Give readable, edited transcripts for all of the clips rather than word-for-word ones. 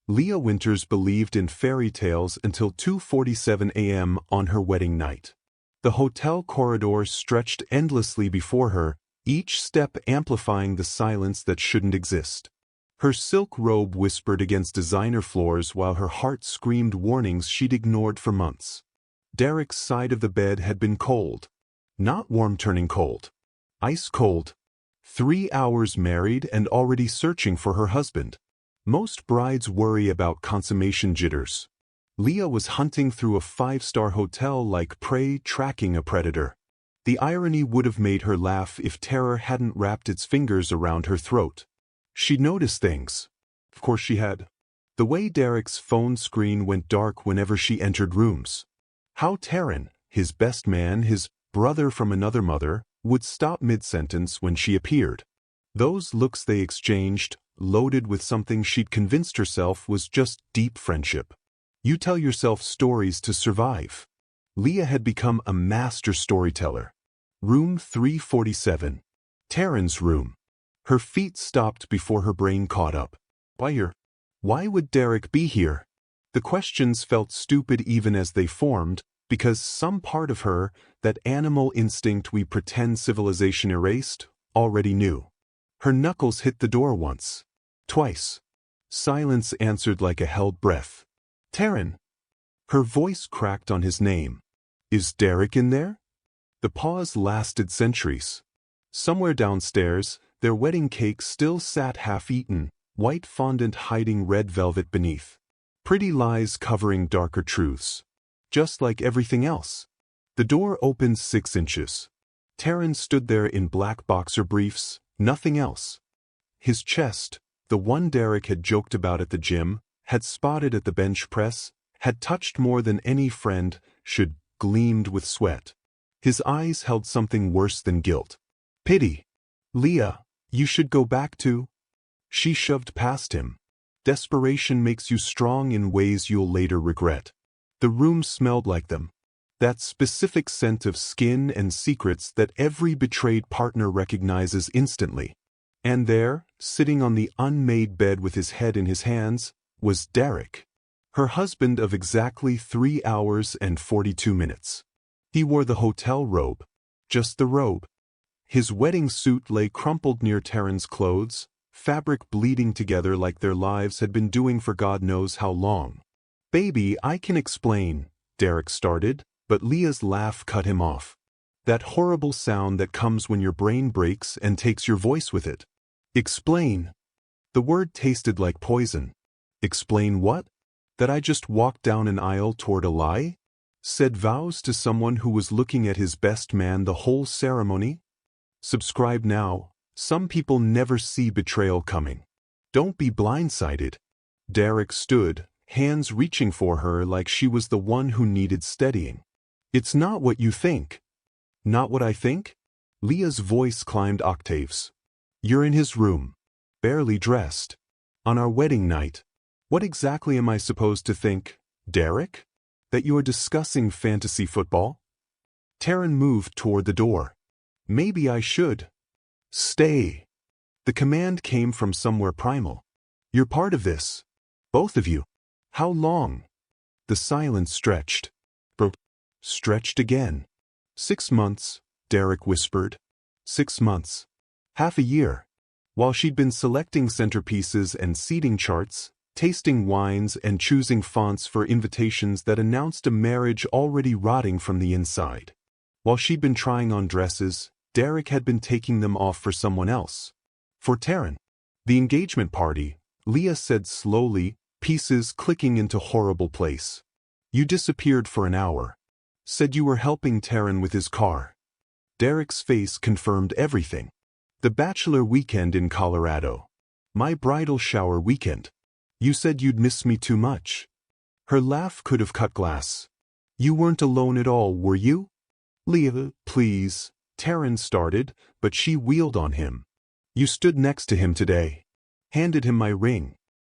Leah Winters believed in fairy tales until 2:47 a.m. on her wedding night. The hotel corridors stretched endlessly before her, each step amplifying the silence that shouldn't exist. Her silk robe whispered against designer floors while her heart screamed warnings she'd ignored for months. Derek's side of the bed had been cold. Not warm turning cold. Ice cold. 3 hours married and already searching for her husband. Most brides worry about consummation jitters. Leah was hunting through a 5-star hotel like prey tracking a predator. The irony would have made her laugh if terror hadn't wrapped its fingers around her throat. She'd noticed things. Of course she had. The way Derek's phone screen went dark whenever she entered rooms. How Taryn, his best man, his brother from another mother, would stop mid-sentence when she appeared. Those looks they exchanged, loaded with something she'd convinced herself was just deep friendship. You tell yourself stories to survive. Leah had become a master storyteller. Room 347. Taryn's room. Her feet stopped before her brain caught up. Why here? Why would Derek be here? The questions felt stupid even as they formed, because some part of her, that animal instinct we pretend civilization erased, already knew. Her knuckles hit the door once. Twice. Silence answered like a held breath. Taryn. Her voice cracked on his name. Is Derek in there? The pause lasted centuries. Somewhere downstairs, their wedding cake still sat half-eaten, white fondant hiding red velvet beneath. Pretty lies covering darker truths. Just like everything else. The door opened 6 inches. Taryn stood there in black boxer briefs, nothing else. His chest, the one Derek had joked about at the gym, had spotted at the bench press, had touched more than any friend should, gleamed with sweat. His eyes held something worse than guilt. Pity. Leah, you should go back to... She shoved past him. Desperation makes you strong in ways you'll later regret. The room smelled like them. That specific scent of skin and secrets that every betrayed partner recognizes instantly. And there, sitting on the unmade bed with his head in his hands, was Derek. Her husband of exactly 3 hours and 42 minutes. He wore the hotel robe. Just the robe. His wedding suit lay crumpled near Taryn's clothes, fabric bleeding together like their lives had been doing for God knows how long. Baby, I can explain, Derek started, but Leah's laugh cut him off. That horrible sound that comes when your brain breaks and takes your voice with it. Explain. The word tasted like poison. Explain what? That I just walked down an aisle toward a lie? Said vows to someone who was looking at his best man the whole ceremony? Subscribe now. Some people never see betrayal coming. Don't be blindsided. Derek stood, hands reaching for her like she was the one who needed steadying. It's not what you think. Not what I think? Leah's voice climbed octaves. You're in his room. Barely dressed. On our wedding night. What exactly am I supposed to think, Derek? That you're discussing fantasy football? Taryn moved toward the door. Maybe I should. Stay. The command came from somewhere primal. You're part of this. Both of you. How long? The silence stretched. Stretched again. 6 months, Derek whispered. 6 months. Half a year. While she'd been selecting centerpieces and seating charts, tasting wines and choosing fonts for invitations that announced a marriage already rotting from the inside. While she'd been trying on dresses, Derek had been taking them off for someone else. For Taryn. The engagement party, Leah said slowly, pieces clicking into horrible place. You disappeared for an hour. Said you were helping Taryn with his car. Derek's face confirmed everything. The bachelor weekend in Colorado. My bridal shower weekend. You said you'd miss me too much. Her laugh could have cut glass. You weren't alone at all, were you? Leah, please, Taryn started, but she wheeled on him. You stood next to him today. Handed him my ring.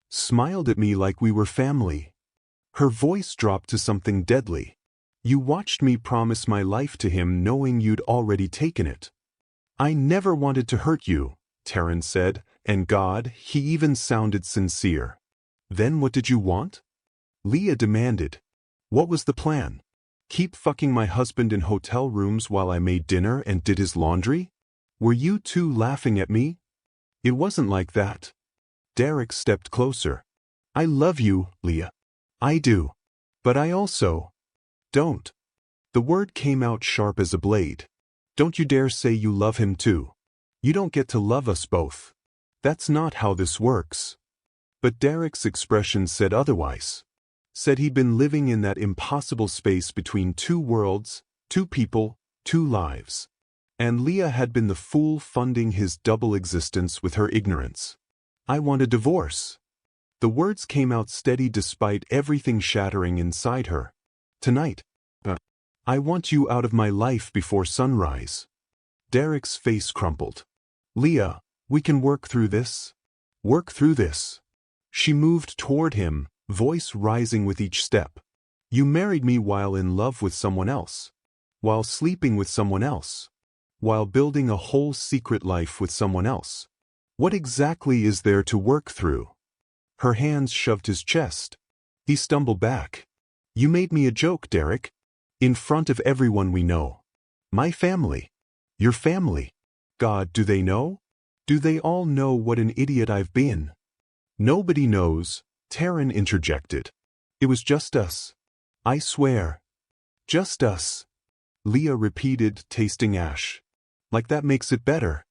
Smiled at me like we were family. Her voice dropped to something deadly. You watched me promise my life to him knowing you'd already taken it. I never wanted to hurt you, Taryn said, and God, he even sounded sincere. Then what did you want? Leah demanded. What was the plan? Keep fucking my husband in hotel rooms while I made dinner and did his laundry? Were you two laughing at me? It wasn't like that. Derek stepped closer. I love you, Leah. I do. But I also don't. The word came out sharp as a blade. Don't you dare say you love him too. You don't get to love us both. That's not how this works. But Derek's expression said otherwise. Said he'd been living in that impossible space between two worlds, two people, two lives. And Leah had been the fool funding his double existence with her ignorance. I want a divorce. The words came out steady despite everything shattering inside her. Tonight. I want you out of my life before sunrise. Derek's face crumpled. Leah, we can work through this. Work through this. She moved toward him, voice rising with each step. You married me while in love with someone else. While sleeping with someone else. While building a whole secret life with someone else. What exactly is there to work through? Her hands shoved his chest. He stumbled back. You made me a joke, Derek. In front of everyone we know. My family. Your family. God, do they know? Do they all know what an idiot I've been? Nobody knows, Taryn interjected. It was just us. I swear. Just us. Leah repeated, tasting ash. Like that makes it better.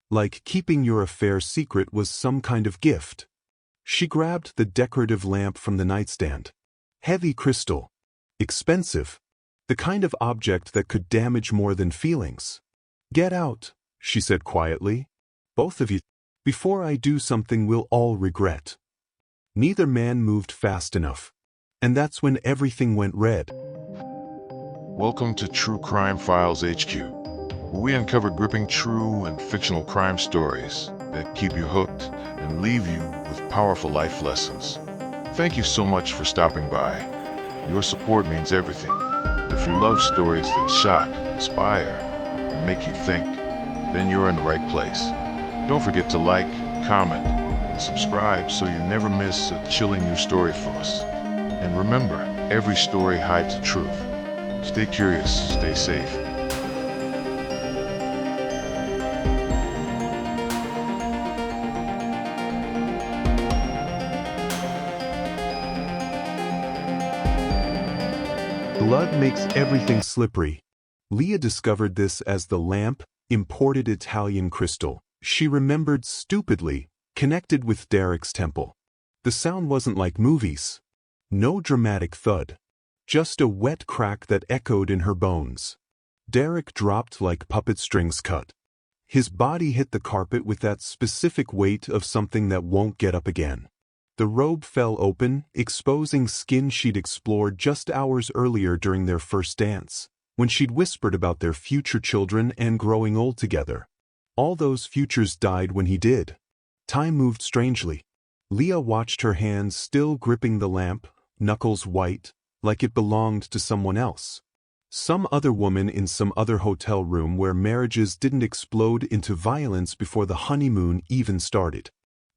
Like keeping your affair secret was some kind of gift. She grabbed the decorative lamp from the nightstand. Heavy crystal. Expensive. The kind of object that could damage more than feelings. Get out, she said quietly. Both of you. Before I do something we'll all regret. Neither man moved fast enough. And that's when everything went red. Welcome to True Crime Files HQ, where we uncover gripping true and fictional crime stories that keep you hooked and leave you with powerful life lessons. Thank you so much for stopping by. Your support means everything. If you love stories that shock, inspire, and make you think, then you're in the right place. Don't forget to like, comment, and subscribe so you never miss a chilling new story from us. And remember, every story hides a truth. Stay curious, stay safe. Blood makes everything slippery. Leah discovered this as the lamp, imported Italian crystal. She remembered stupidly, connected with Derek's temple. The sound wasn't like movies. No dramatic thud. Just a wet crack that echoed in her bones. Derek dropped like puppet strings cut. His body hit the carpet with that specific weight of something that won't get up again. The robe fell open, exposing skin she'd explored just hours earlier during their first dance, when she'd whispered about their future children and growing old together. All those futures died when he did. Time moved strangely. Leah watched her hands still gripping the lamp, knuckles white, like it belonged to someone else. Some other woman in some other hotel room where marriages didn't explode into violence before the honeymoon even started.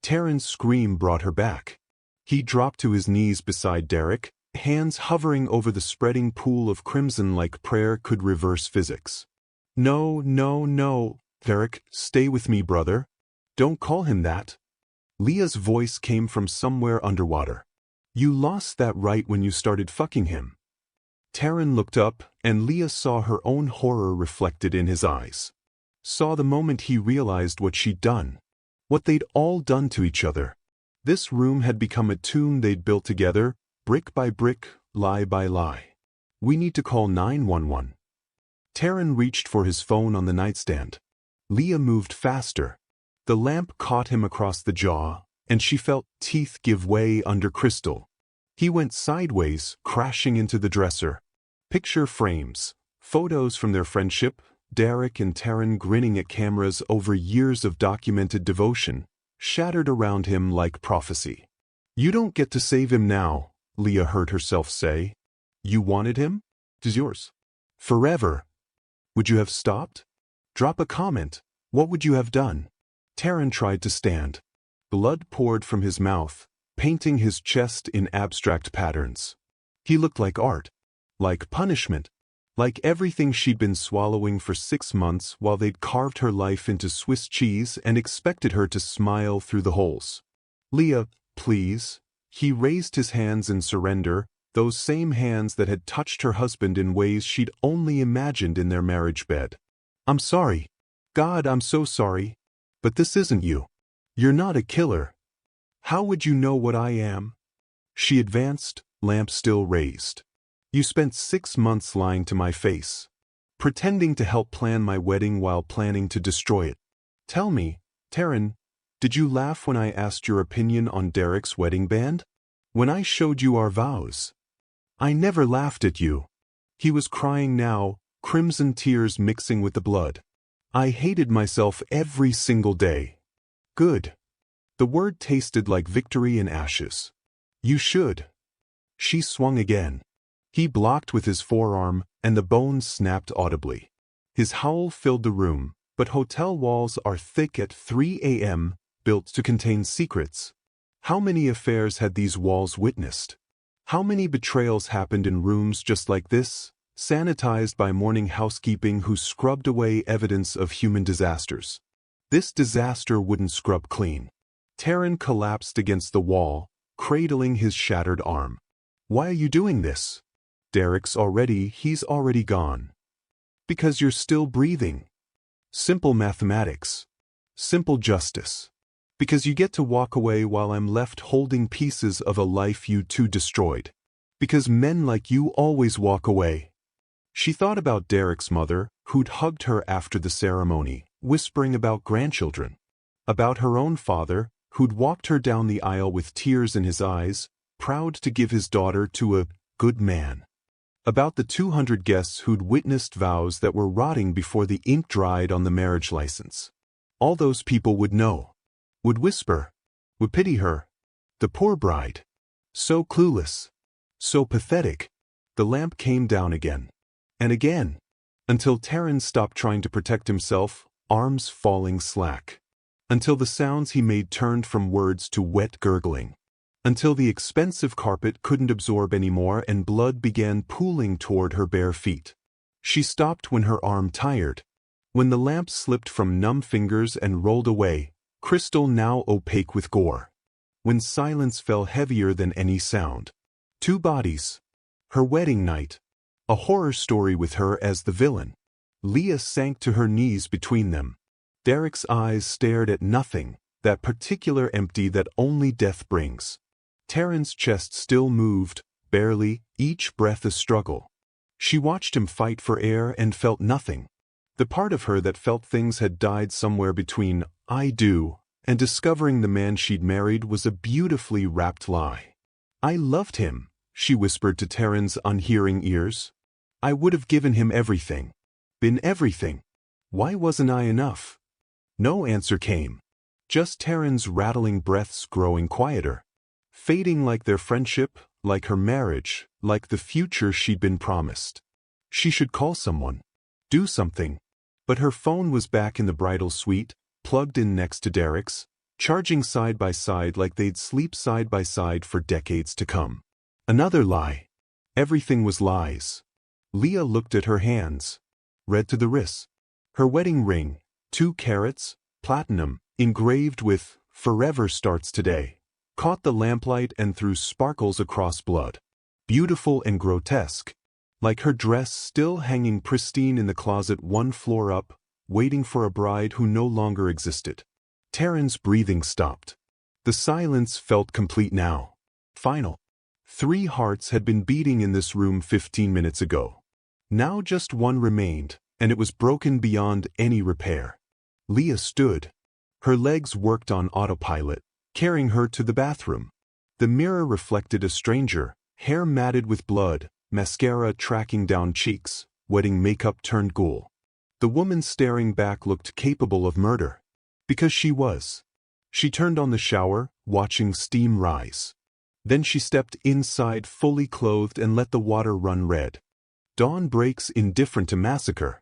Taryn's scream brought her back. He dropped to his knees beside Derek, hands hovering over the spreading pool of crimson like prayer could reverse physics. No, no, no, Derek, stay with me, brother. Don't call him that. Leah's voice came from somewhere underwater. You lost that right when you started fucking him. Taryn looked up, and Leah saw her own horror reflected in his eyes. Saw the moment he realized what she'd done. What they'd all done to each other. This room had become a tomb they'd built together, brick by brick, lie by lie. We need to call 911. Taryn reached for his phone on the nightstand. Leah moved faster. The lamp caught him across the jaw, and she felt teeth give way under crystal. He went sideways, crashing into the dresser. Picture frames, photos from their friendship, Derek and Taryn grinning at cameras over years of documented devotion, shattered around him like prophecy. You don't get to save him now, Leah heard herself say. You wanted him? It is yours. Forever. Would you have stopped? Drop a comment. What would you have done? Taryn tried to stand. Blood poured from his mouth, painting his chest in abstract patterns. He looked like art, like punishment, like everything she'd been swallowing for 6 months while they'd carved her life into Swiss cheese and expected her to smile through the holes. "Leah, please." He raised his hands in surrender, those same hands that had touched her husband in ways she'd only imagined in their marriage bed. "I'm sorry. God, I'm so sorry. But this isn't you. You're not a killer. How would you know what I am?" She advanced, lamp still raised. "You spent 6 months lying to my face, pretending to help plan my wedding while planning to destroy it. Tell me, Taryn, did you laugh when I asked your opinion on Derek's wedding band? When I showed you our vows? I never laughed at you." He was crying now, crimson tears mixing with the blood. "I hated myself every single day." "Good." The word tasted like victory in ashes. "You should." She swung again. He blocked with his forearm, and the bones snapped audibly. His howl filled the room, but hotel walls are thick at 3 a.m., built to contain secrets. How many affairs had these walls witnessed? How many betrayals happened in rooms just like this, sanitized by morning housekeeping who scrubbed away evidence of human disasters? This disaster wouldn't scrub clean. Taryn collapsed against the wall, cradling his shattered arm. "Why are you doing this? He's already gone." "Because you're still breathing." Simple mathematics. Simple justice. Because you get to walk away while I'm left holding pieces of a life you two destroyed. Because men like you always walk away. She thought about Derek's mother, who'd hugged her after the ceremony, whispering about grandchildren. About her own father, who'd walked her down the aisle with tears in his eyes, proud to give his daughter to a good man. About the 200 guests who'd witnessed vows that were rotting before the ink dried on the marriage license. All those people would know. Would whisper. Would pity her. The poor bride. So clueless. So pathetic. The lamp came down again. And again. Until Taryn stopped trying to protect himself, arms falling slack. Until the sounds he made turned from words to wet gurgling. Until the expensive carpet couldn't absorb anymore and blood began pooling toward her bare feet. She stopped when her arm tired. When the lamp slipped from numb fingers and rolled away, crystal now opaque with gore. When silence fell heavier than any sound. 2 bodies. Her wedding night. A horror story with her as the villain. Leah sank to her knees between them. Derek's eyes stared at nothing, that particular empty that only death brings. Taryn's chest still moved, barely, each breath a struggle. She watched him fight for air and felt nothing. The part of her that felt things had died somewhere between "I do" and discovering the man she'd married was a beautifully wrapped lie. "I loved him," she whispered to Taryn's unhearing ears. "I would have given him everything. Been everything. Why wasn't I enough?" No answer came. Just Taryn's rattling breaths growing quieter. Fading like their friendship, like her marriage, like the future she'd been promised. She should call someone. Do something. But her phone was back in the bridal suite, plugged in next to Derek's, charging side by side like they'd sleep side by side for decades to come. Another lie. Everything was lies. Leah looked at her hands. Read to the wrists. Her wedding ring, 2 carats, platinum, engraved with "Forever starts today," caught the lamplight and threw sparkles across blood. Beautiful and grotesque. Like her dress still hanging pristine in the closet 1 floor up, waiting for a bride who no longer existed. Taryn's breathing stopped. The silence felt complete now. Final. 3 hearts had been beating in this room 15 minutes ago. Now just 1 remained, and it was broken beyond any repair. Leah stood. Her legs worked on autopilot, carrying her to the bathroom. The mirror reflected a stranger, hair matted with blood, mascara tracking down cheeks, wedding makeup turned ghoul. The woman staring back looked capable of murder. Because she was. She turned on the shower, watching steam rise. Then she stepped inside fully clothed and let the water run red. Dawn breaks indifferent to Massacre.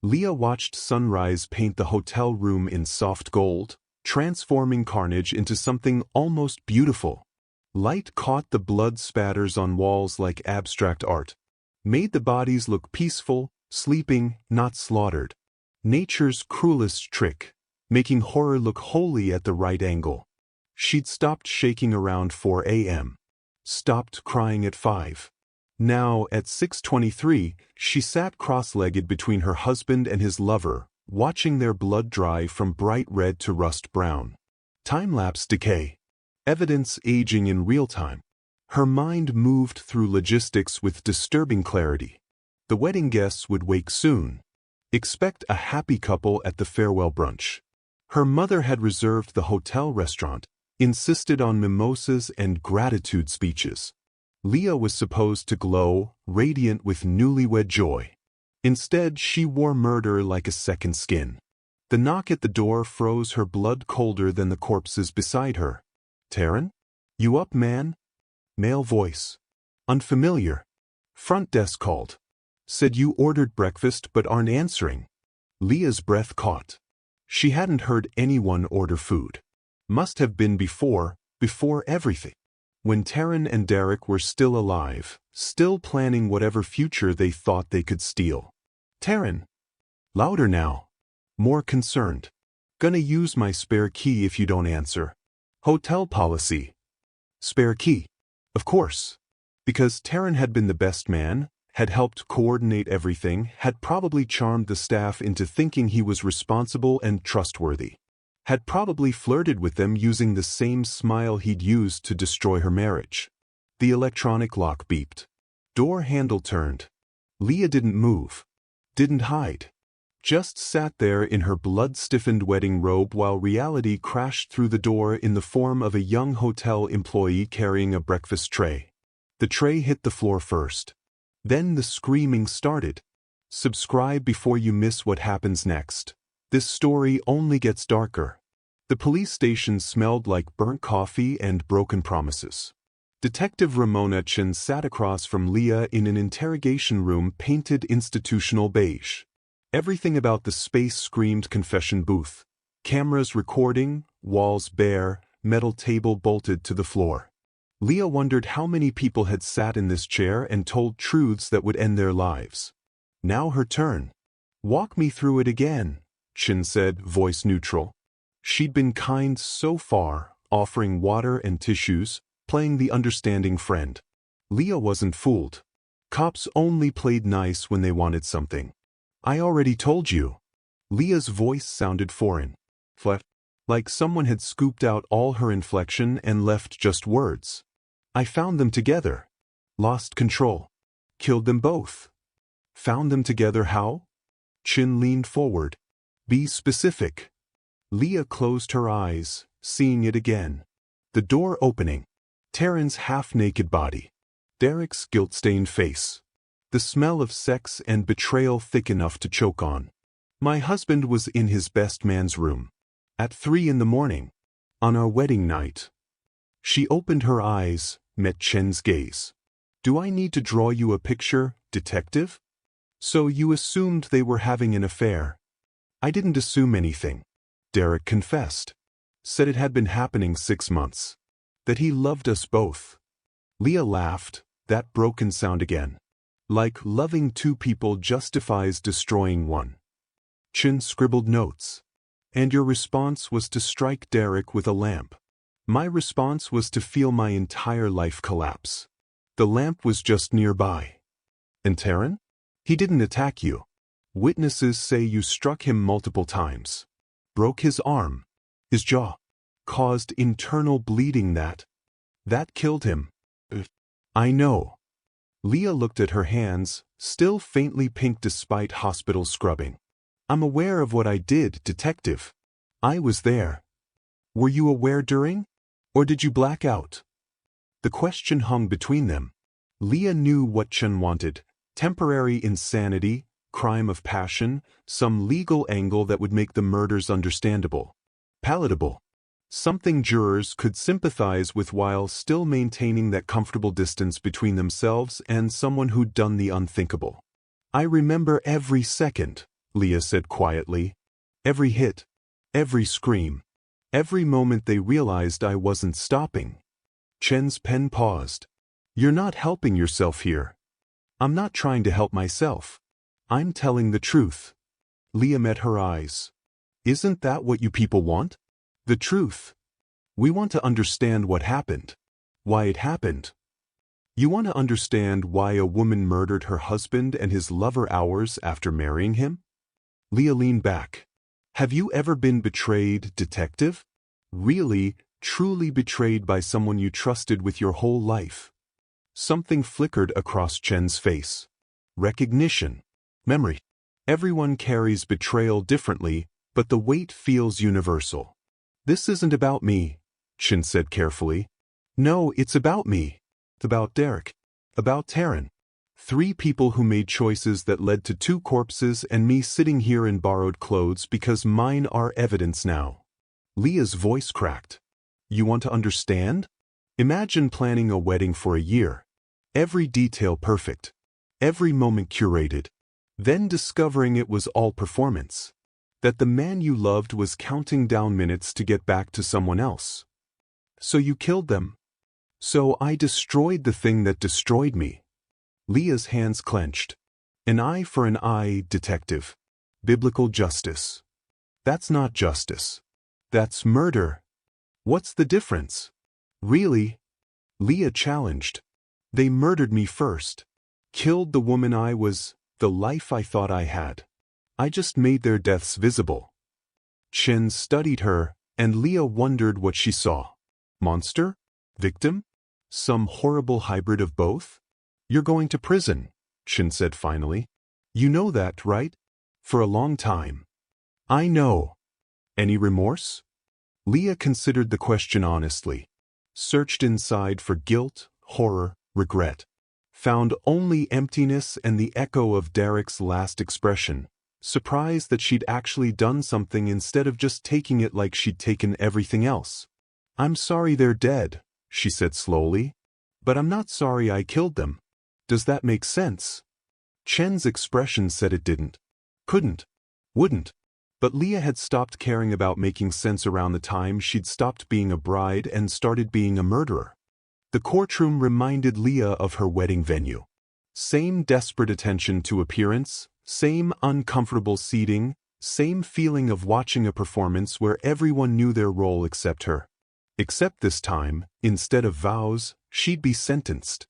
Leah watched sunrise paint the hotel room in soft gold, transforming carnage into something almost beautiful. Light caught the blood spatters on walls like abstract art, made the bodies look peaceful, sleeping, not slaughtered. Nature's cruelest trick, making horror look holy at the right angle. She'd stopped shaking around 4 a.m. Stopped crying at 5. Now, at 6:23, she sat cross-legged between her husband and his lover, watching their blood dry from bright red to rust brown. Time-lapse decay. Evidence aging in real time. Her mind moved through logistics with disturbing clarity. The wedding guests would wake soon. Expect a happy couple at the farewell brunch. Her mother had reserved the hotel restaurant, insisted on mimosas and gratitude speeches. Leah was supposed to glow, radiant with newlywed joy. Instead, she wore murder like a second skin. The knock at the door froze her blood colder than the corpses beside her. "Taryn? You up, man?" Male voice. Unfamiliar. Front desk called. Said you ordered breakfast but aren't answering. Leah's breath caught. She hadn't heard anyone order food. Must have been before everything. When Taryn and Derek were still alive, still planning whatever future they thought they could steal. "Taryn." Louder now. More concerned. "Gonna use my spare key if you don't answer." Hotel policy. Spare key. Of course. Because Taryn had been the best man, had helped coordinate everything, had probably charmed the staff into thinking he was responsible and trustworthy. Had probably flirted with them using the same smile he'd used to destroy her marriage. The electronic lock beeped. Door handle turned. Leah didn't move. Didn't hide. Just sat there in her blood-stiffened wedding robe while reality crashed through the door in the form of a young hotel employee carrying a breakfast tray. The tray hit the floor first. Then the screaming started. Subscribe before you miss what happens next. This story only gets darker. The police station smelled like burnt coffee and broken promises. Detective Ramona Chen sat across from Leah in an interrogation room painted institutional beige. Everything about the space screamed confession booth. Cameras recording, walls bare, metal table bolted to the floor. Leah wondered how many people had sat in this chair and told truths that would end their lives. Now her turn. "Walk me through it again," Chen said, voice neutral. She'd been kind so far, offering water and tissues, playing the understanding friend. Leah wasn't fooled. Cops only played nice when they wanted something. "I already told you." Leah's voice sounded foreign. Flat. Like someone had scooped out all her inflection and left just words. "I found them together. Lost control. Killed them both." "Found them together how?" Chin leaned forward. "Be specific." Leah closed her eyes, seeing it again. The door opening. Taryn's half-naked body. Derek's guilt-stained face. The smell of sex and betrayal thick enough to choke on. "My husband was in his best man's room. At 3 in the morning. On our wedding night." She opened her eyes, met Chen's gaze. "Do I need to draw you a picture, detective? So you assumed they were having an affair?" "I didn't assume anything." Derek confessed. Said it had been happening 6 months. That he loved us both. Leah laughed, that broken sound again. Like loving two people justifies destroying one. Chin scribbled notes. "And your response was to strike Derek with a lamp." "My response was to feel my entire life collapse. The lamp was just nearby." "And Taryn? He didn't attack you. Witnesses say you struck him multiple times. Broke his arm. His jaw. Caused internal bleeding that killed him." "I know." Leah looked at her hands, still faintly pink despite hospital scrubbing. "I'm aware of what I did, detective. I was there." "Were you aware during? Or did you black out?" The question hung between them. Leah knew what Chen wanted. Temporary insanity, crime of passion, some legal angle that would make the murders understandable. Palatable. Something jurors could sympathize with while still maintaining that comfortable distance between themselves and someone who'd done the unthinkable. "I remember every second," Leah said quietly. "Every hit. Every scream. Every moment they realized I wasn't stopping." Chen's pen paused. You're not helping yourself here. I'm not trying to help myself. I'm telling the truth. Leah met her eyes. Isn't that what you people want? The truth. We want to understand what happened. Why it happened. You want to understand why a woman murdered her husband and his lover hours after marrying him? Leah leaned back. Have you ever been betrayed, detective? Really, truly betrayed by someone you trusted with your whole life? Something flickered across Chen's face. Recognition. Memory. Everyone carries betrayal differently, but the weight feels universal. This isn't about me, Chen said carefully. No, it's about me. It's about Derek. About Taryn. 3 people who made choices that led to 2 corpses and me sitting here in borrowed clothes because mine are evidence now. Leah's voice cracked. You want to understand? Imagine planning a wedding for a year. Every detail perfect. Every moment curated. Then discovering it was all performance. That the man you loved was counting down minutes to get back to someone else. So you killed them. So I destroyed the thing that destroyed me. Leah's hands clenched. An eye for an eye, detective. Biblical justice. That's not justice. That's murder. What's the difference? Really? Leah challenged. They murdered me first. Killed the woman I was, the life I thought I had. I just made their deaths visible. Chen studied her, and Leah wondered what she saw. Monster? Victim? Some horrible hybrid of both? You're going to prison, Chen said finally. You know that, right? For a long time. I know. Any remorse? Leah considered the question honestly. Searched inside for guilt, horror, regret. Found only emptiness and the echo of Derek's last expression. Surprised that she'd actually done something instead of just taking it like she'd taken everything else. I'm sorry they're dead, she said slowly. But I'm not sorry I killed them. Does that make sense? Chen's expression said it didn't. Couldn't. Wouldn't. But Leah had stopped caring about making sense around the time she'd stopped being a bride and started being a murderer. The courtroom reminded Leah of her wedding venue. Same desperate attention to appearance, same uncomfortable seating, same feeling of watching a performance where everyone knew their role except her. Except this time, instead of vows, she'd be sentenced.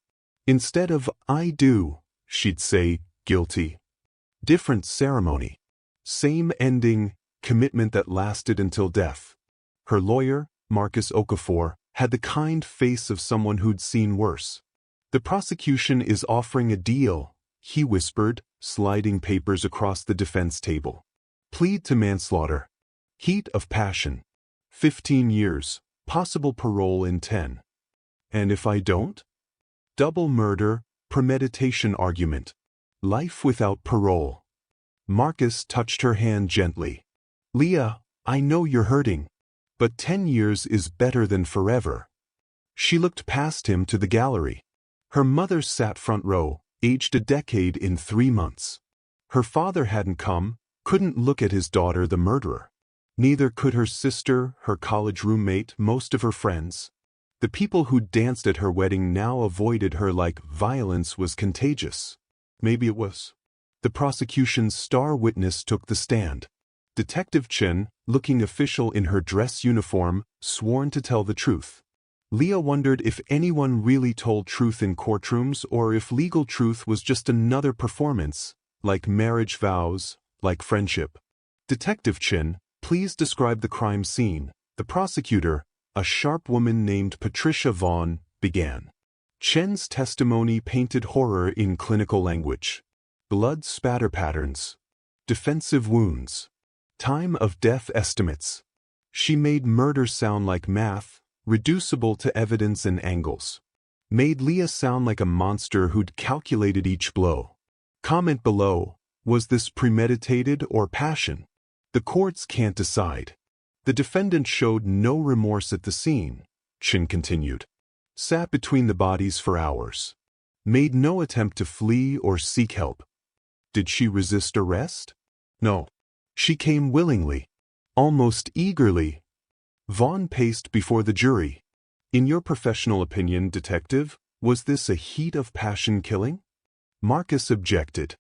Instead of I do, she'd say guilty. Different ceremony. Same ending, commitment that lasted until death. Her lawyer, Marcus Okafor, had the kind face of someone who'd seen worse. The prosecution is offering a deal, he whispered, sliding papers across the defense table. Plead to manslaughter. Heat of passion. 15 years, possible parole in 10. And if I don't? Double murder, premeditation argument. Life without parole. Marcus touched her hand gently. Leah, I know you're hurting. But 10 years is better than forever. She looked past him to the gallery. Her mother sat front row, aged a decade in 3 months. Her father hadn't come, couldn't look at his daughter the murderer. Neither could her sister, her college roommate, most of her friends. The people who danced at her wedding now avoided her like violence was contagious. Maybe it was. The prosecution's star witness took the stand. Detective Chen, looking official in her dress uniform, sworn to tell the truth. Leah wondered if anyone really told truth in courtrooms or if legal truth was just another performance, like marriage vows, like friendship. Detective Chen, please describe the crime scene. The prosecutor, a sharp woman named Patricia Vaughn, began. Chen's testimony painted horror in clinical language. Blood spatter patterns. Defensive wounds. Time of death estimates. She made murder sound like math, reducible to evidence and angles. Made Leah sound like a monster who'd calculated each blow. Comment below, was this premeditated or passion? The courts can't decide. The defendant showed no remorse at the scene, Chen continued. Sat between the bodies for hours. Made no attempt to flee or seek help. Did she resist arrest? No. She came willingly. Almost eagerly. Vaughn paced before the jury. In your professional opinion, detective, was this a heat of passion killing? Marcus objected.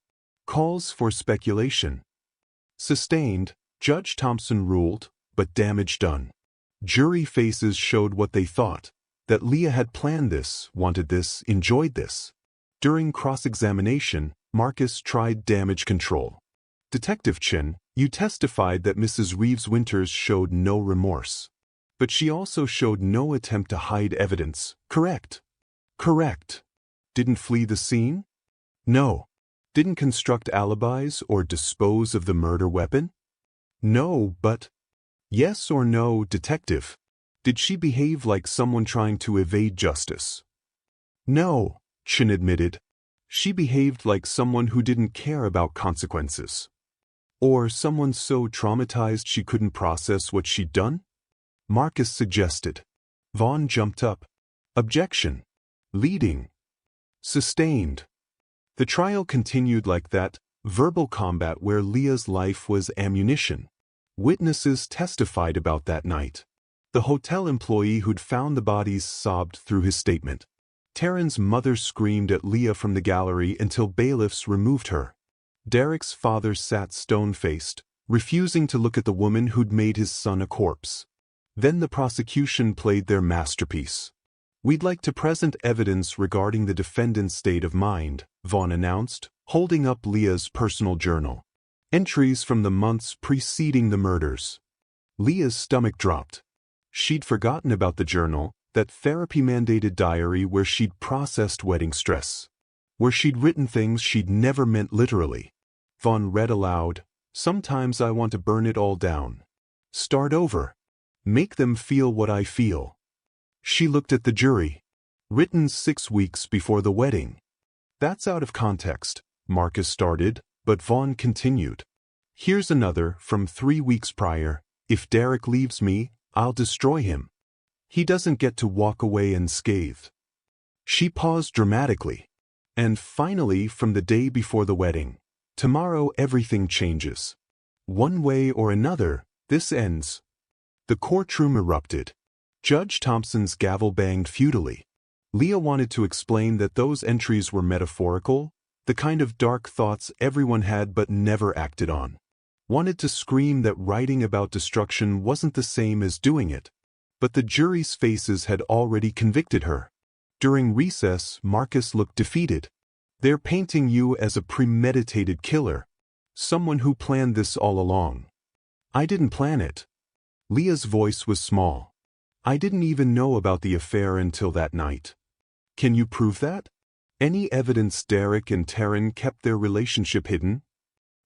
Calls for speculation. Sustained, Judge Thompson ruled, but damage done. Jury faces showed what they thought, that Leah had planned this, wanted this, enjoyed this. During cross-examination, Marcus tried damage control. Detective Chin, you testified that Mrs. Reeves-Winters showed no remorse. But she also showed no attempt to hide evidence, correct? Correct. Didn't flee the scene? No. Didn't construct alibis or dispose of the murder weapon? No, but... Yes or no, detective? Did she behave like someone trying to evade justice? No, Chin admitted. She behaved like someone who didn't care about consequences. Or someone so traumatized she couldn't process what she'd done? Marcus suggested. Vaughn jumped up. Objection. Leading. Sustained. The trial continued like that, verbal combat where Leah's life was ammunition. Witnesses testified about that night. The hotel employee who'd found the bodies sobbed through his statement. Taryn's mother screamed at Leah from the gallery until bailiffs removed her. Derek's father sat stone-faced, refusing to look at the woman who'd made his son a corpse. Then the prosecution played their masterpiece. We'd like to present evidence regarding the defendant's state of mind, Vaughn announced, holding up Leah's personal journal. Entries from the months preceding the murders. Leah's stomach dropped. She'd forgotten about the journal, that therapy-mandated diary where she'd processed wedding stress. Where she'd written things she'd never meant literally. Vaughn read aloud, "Sometimes I want to burn it all down. Start over. Make them feel what I feel." She looked at the jury. Written 6 weeks before the wedding. That's out of context, Marcus started, but Vaughn continued. Here's another from 3 weeks prior. If Derek leaves me, I'll destroy him. He doesn't get to walk away unscathed. She paused dramatically. And finally, from the day before the wedding. Tomorrow everything changes. One way or another, this ends. The courtroom erupted. Judge Thompson's gavel banged futilely. Leah wanted to explain that those entries were metaphorical, the kind of dark thoughts everyone had but never acted on. Wanted to scream that writing about destruction wasn't the same as doing it. But the jury's faces had already convicted her. During recess, Marcus looked defeated. They're painting you as a premeditated killer. Someone who planned this all along. I didn't plan it. Leah's voice was small. I didn't even know about the affair until that night. Can you prove that? Any evidence Derek and Taryn kept their relationship hidden?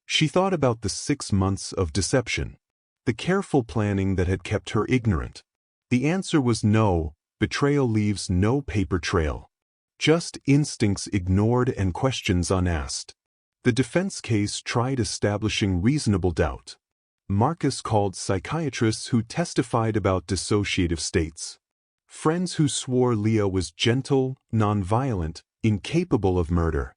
She thought about the 6 months of deception. The careful planning that had kept her ignorant. The answer was no. Betrayal leaves no paper trail. Just instincts ignored and questions unasked. The defense case tried establishing reasonable doubt. Marcus called psychiatrists who testified about dissociative states. Friends who swore Leah was gentle, nonviolent, incapable of murder.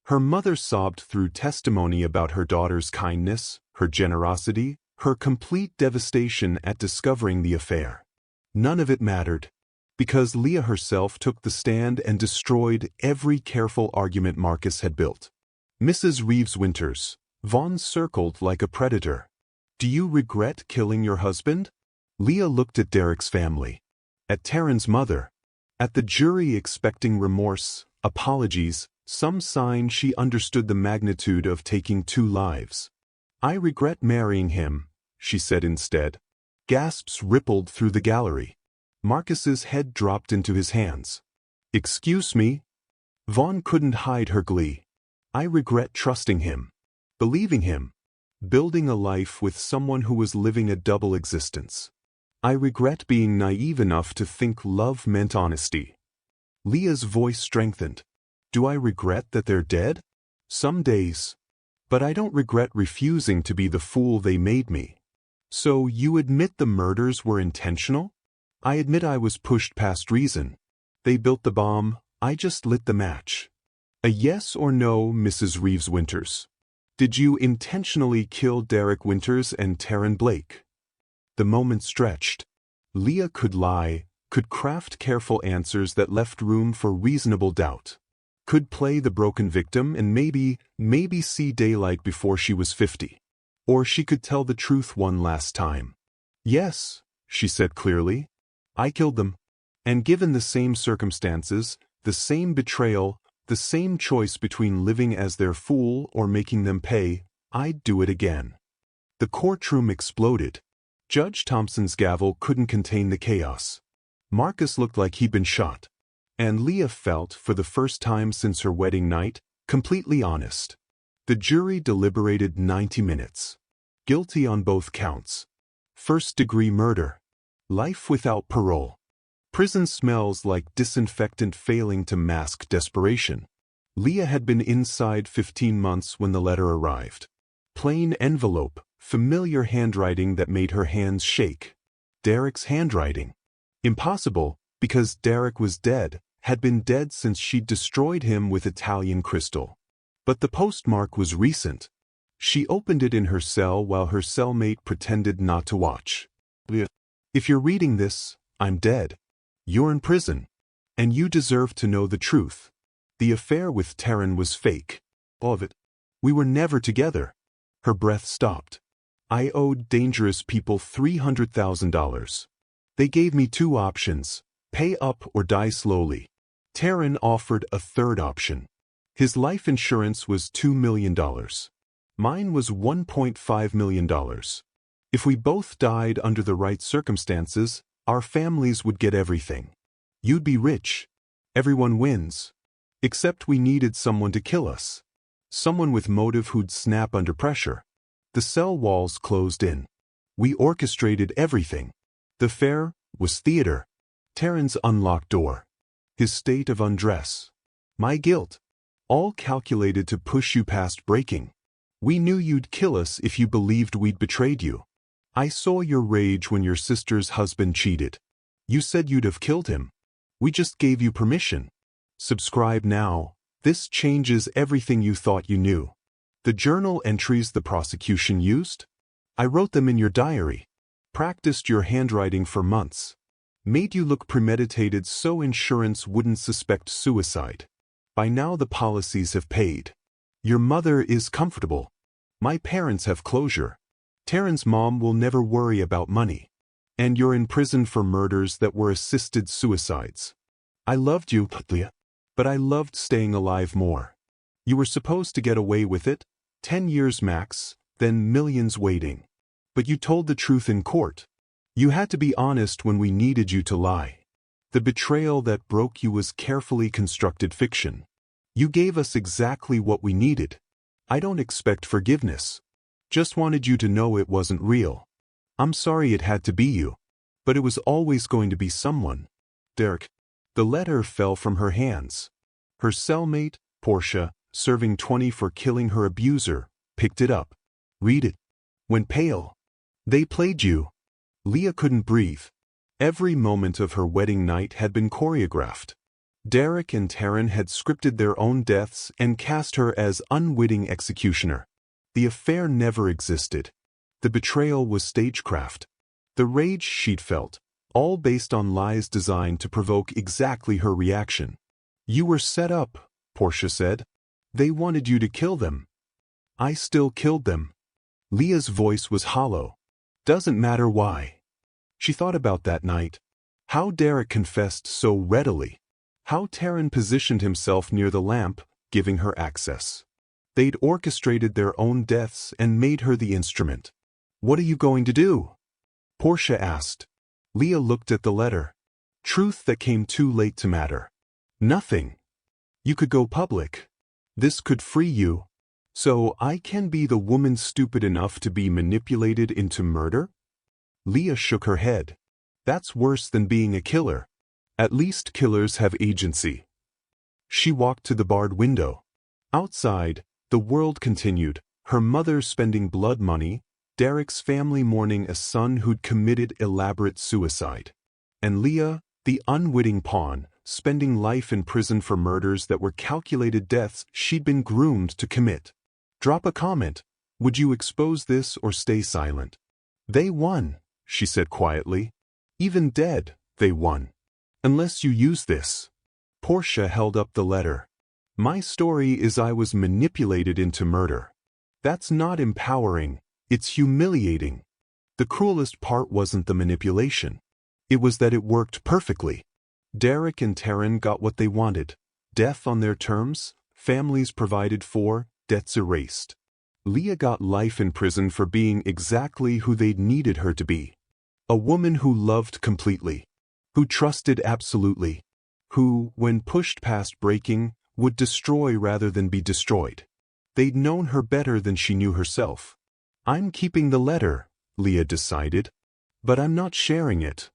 Her mother sobbed through testimony about her daughter's kindness, her generosity, her complete devastation at discovering the affair. None of it mattered, because Leah herself took the stand and destroyed every careful argument Marcus had built. Mrs. Reeves-Winters, Vaughn circled like a predator. Do you regret killing your husband? Leah looked at Derek's family. At Taryn's mother. At the jury expecting remorse, apologies, some sign she understood the magnitude of taking 2 lives. I regret marrying him, she said instead. Gasps rippled through the gallery. Marcus's head dropped into his hands. Excuse me? Vaughn couldn't hide her glee. I regret trusting him. Believing him. Building a life with someone who was living a double existence. I regret being naive enough to think love meant honesty. Leah's voice strengthened. Do I regret that they're dead? Some days. But I don't regret refusing to be the fool they made me. So you admit the murders were intentional? I admit I was pushed past reason. They built the bomb, I just lit the match. A yes or no, Mrs. Reeves-Winters? Did you intentionally kill Derek Winters and Taryn Blake? The moment stretched. Leah could lie, could craft careful answers that left room for reasonable doubt, could play the broken victim and maybe see daylight before she was 50. Or she could tell the truth one last time. Yes, she said clearly. I killed them. And given the same circumstances, the same betrayal, the same choice between living as their fool or making them pay, I'd do it again. The courtroom exploded. Judge Thompson's gavel couldn't contain the chaos. Marcus looked like he'd been shot. And Leah felt, for the first time since her wedding night, completely honest. The jury deliberated 90 minutes. Guilty on both counts. First-degree murder. Life without parole. Prison smells like disinfectant failing to mask desperation. Leah had been inside 15 months when the letter arrived. Plain envelope, familiar handwriting that made her hands shake. Derek's handwriting. Impossible, because Derek was dead, had been dead since she'd destroyed him with Italian crystal. But the postmark was recent. She opened it in her cell while her cellmate pretended not to watch. If you're reading this, I'm dead. You're in prison. And you deserve to know the truth. The affair with Taryn was fake. All of it. We were never together. Her breath stopped. I owed dangerous people $300,000. They gave me two options, pay up or die slowly. Taryn offered a third option. His life insurance was $2 million. Mine was $1.5 million. If we both died under the right circumstances, our families would get everything. You'd be rich. Everyone wins. Except we needed someone to kill us. Someone with motive who'd snap under pressure. The cell walls closed in. We orchestrated everything. The fare was theater. Taryn's unlocked door. His state of undress. My guilt. All calculated to push you past breaking. We knew you'd kill us if you believed we'd betrayed you. I saw your rage when your sister's husband cheated. You said you'd have killed him. We just gave you permission. Subscribe now. This changes everything you thought you knew. The journal entries the prosecution used? I wrote them in your diary. Practiced your handwriting for months. Made you look premeditated so insurance wouldn't suspect suicide. By now the policies have paid. Your mother is comfortable. My parents have closure. Taryn's mom will never worry about money. And you're in prison for murders that were assisted suicides. I loved you, Leah, but I loved staying alive more. You were supposed to get away with it, 10 years max, then millions waiting. But you told the truth in court. You had to be honest when we needed you to lie. The betrayal that broke you was carefully constructed fiction. You gave us exactly what we needed. I don't expect forgiveness. Just wanted you to know it wasn't real. I'm sorry it had to be you. But it was always going to be someone. Derek. The letter fell from her hands. Her cellmate, Portia, serving 20 for killing her abuser, picked it up. Read it. Went pale. They played you. Leah couldn't breathe. Every moment of her wedding night had been choreographed. Derek and Taryn had scripted their own deaths and cast her as unwitting executioner. The affair never existed. The betrayal was stagecraft. The rage she'd felt, all based on lies designed to provoke exactly her reaction. You were set up, Portia said. They wanted you to kill them. I still killed them. Leah's voice was hollow. Doesn't matter why. She thought about that night. How Derek confessed so readily. How Taryn positioned himself near the lamp, giving her access. They'd orchestrated their own deaths and made her the instrument. What are you going to do? Portia asked. Leah looked at the letter. Truth that came too late to matter. Nothing. You could go public. This could free you. So I can be the woman stupid enough to be manipulated into murder? Leah shook her head. That's worse than being a killer. At least killers have agency. She walked to the barred window. Outside, the world continued, her mother spending blood money, Derek's family mourning a son who'd committed elaborate suicide. And Leah, the unwitting pawn, spending life in prison for murders that were calculated deaths she'd been groomed to commit. Drop a comment. Would you expose this or stay silent? They won, she said quietly. Even dead, they won. Unless you use this. Portia held up the letter. My story is I was manipulated into murder. That's not empowering, it's humiliating. The cruelest part wasn't the manipulation. It was that it worked perfectly. Derek and Taryn got what they wanted. Death on their terms, families provided for, debts erased. Leah got life in prison for being exactly who they'd needed her to be. A woman who loved completely. Who trusted absolutely. Who, when pushed past breaking, would destroy rather than be destroyed. They'd known her better than she knew herself. I'm keeping the letter, Leah decided. But I'm not sharing it.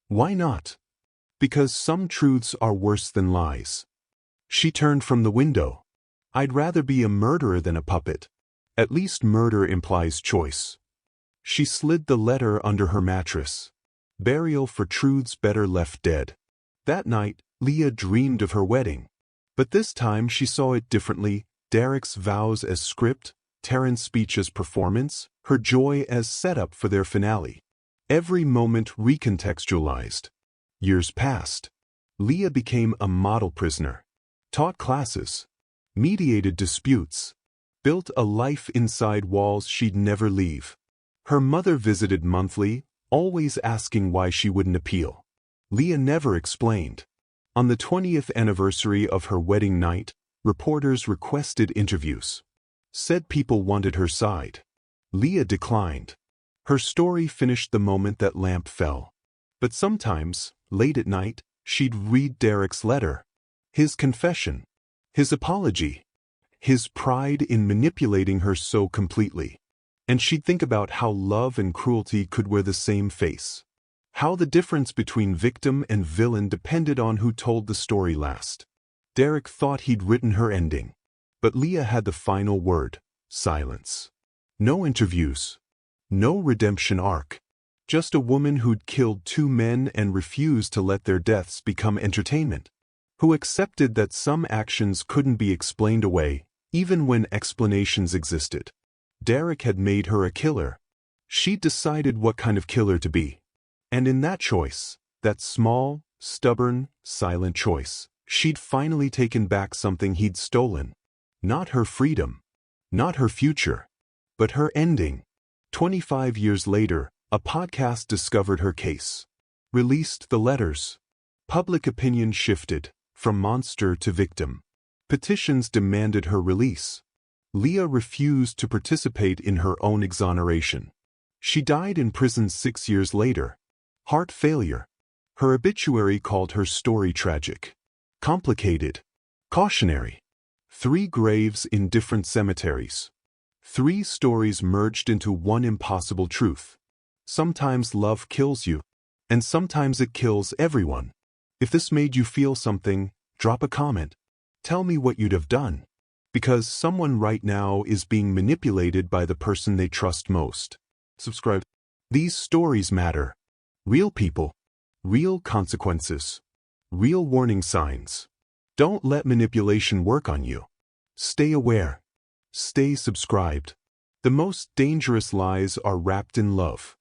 Why not? Because some truths are worse than lies. She turned from the window. I'd rather be a murderer than a puppet. At least murder implies choice. She slid the letter under her mattress. Burial for truths better left dead. That night, Leah dreamed of her wedding. But this time she saw it differently, Derek's vows as script, Taryn's speech as performance, her joy as setup for their finale. Every moment recontextualized. Years passed. Leah became a model prisoner. Taught classes. Mediated disputes. Built a life inside walls she'd never leave. Her mother visited monthly, always asking why she wouldn't appeal. Leah never explained. On the 20th anniversary of her wedding night, reporters requested interviews. Said people wanted her side. Leah declined. Her story finished the moment that lamp fell. But sometimes, late at night, she'd read Derek's letter. His confession. His apology. His pride in manipulating her so completely. And she'd think about how love and cruelty could wear the same face. How the difference between victim and villain depended on who told the story last. Derek thought he'd written her ending. But Leah had the final word, silence. No interviews. No redemption arc. Just a woman who'd killed 2 men and refused to let their deaths become entertainment. Who accepted that some actions couldn't be explained away, even when explanations existed. Derek had made her a killer. She'd decided what kind of killer to be. And in that choice, that small, stubborn, silent choice, she'd finally taken back something he'd stolen. Not her freedom. Not her future. But her ending. 25 years later, a podcast discovered her case. Released the letters. Public opinion shifted, from monster to victim. Petitions demanded her release. Leah refused to participate in her own exoneration. She died in prison 6 years later. Heart failure. Her obituary called her story tragic. Complicated. Cautionary. 3 graves in different cemeteries. 3 stories merged into one impossible truth. Sometimes love kills you. And sometimes it kills everyone. If this made you feel something, drop a comment. Tell me what you'd have done. Because someone right now is being manipulated by the person they trust most. Subscribe. These stories matter. Real people. Real consequences. Real warning signs. Don't let manipulation work on you. Stay aware. Stay subscribed. The most dangerous lies are wrapped in love.